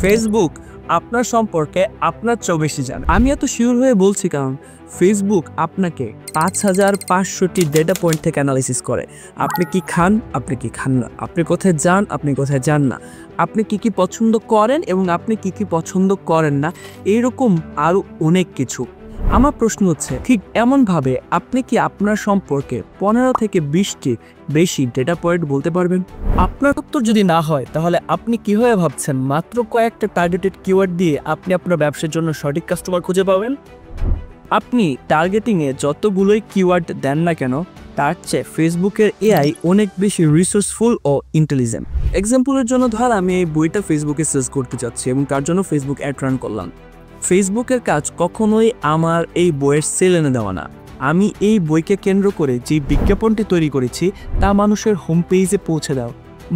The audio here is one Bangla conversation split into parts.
ফেসবুক আপনার সম্পর্কে আপনার চেয়েও বেশি জানে। আমি এত শিওর হয়ে বলছি কারণ ফেসবুক আপনাকে ৫,৫০০টি ডেটা পয়েন্ট থেকে অ্যানালাইসিস করে। আপনি কি খান, আপনি কি খান না, আপনি কোথায় যান, আপনি কোথায় যান না, আপনি কি পছন্দ করেন এবং আপনি কি পছন্দ করেন না, এইরকম আরও অনেক কিছু। আমার প্রশ্ন হচ্ছে, ঠিক এমনভাবে আপনি কি আপনার সম্পর্কে ১৫ থেকে ২০টি বেশি ডেটা পয়েন্ট বলতে পারবেন? আপনার উত্তর যদি না হয় তাহলে আপনি কিভাবে ভাবছেন মাত্র কয়েকটা টার্গেটেড কিওয়ার্ড দিয়ে আপনি আপনার ব্যবসার জন্য সঠিক কাস্টমার খুঁজে পাবেন? আপনি টার্গেটিংয়ে যতগুলোই কিওয়ার্ড দেন না কেন, তার চেয়ে ফেসবুকের এআই অনেক বেশি রিসোর্সফুল ও ইন্টেলিজেন্ট। এক্সাম্পলের জন্য ধর আমি এই বইটা ফেসবুকে সার্চ করতে চাচ্ছি এবং তার জন্য ফেসবুক অ্যাড রান করলাম। ফেসবুকের কাজ কখনোই আমার এই বইয়ের সেল এনে দেওয়া না। আমি এই বইকে কেন্দ্র করে যে বিজ্ঞাপনটি তৈরি করেছি তা মানুষের হোম পেজে পৌঁছে দাও।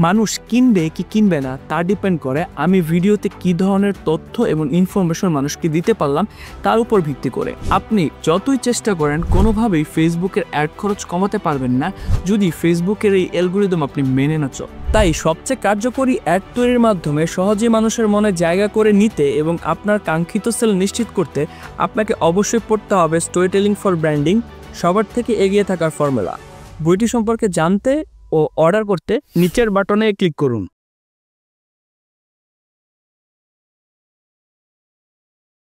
মানুষ কিনবে কি কিনবে না তা ডিপেন্ড করে আমি ভিডিওতে কী ধরনের তথ্য এবং ইনফরমেশন মানুষকে দিতে পারলাম তার উপর ভিত্তি করে। আপনি যতই চেষ্টা করেন কোনোভাবেই ফেসবুকের অ্যাড খরচ কমাতে পারবেন না যদি ফেসবুকের এই অ্যালগরিদম আপনি মেনে না চলেন। তাই সবচেয়ে কার্যকরী অ্যাড তৈরির মাধ্যমে সহজেই মানুষের মনে জায়গা করে নিতে এবং আপনার কাঙ্ক্ষিত সেল নিশ্চিত করতে আপনাকে অবশ্যই পড়তে হবে স্টোরি টেলিং ফর ব্র্যান্ডিং, সবার থেকে এগিয়ে থাকার ফর্মুলা। বইটি সম্পর্কে জানতে ও অর্ডার করতে নিচের বাটনে ক্লিক করুন।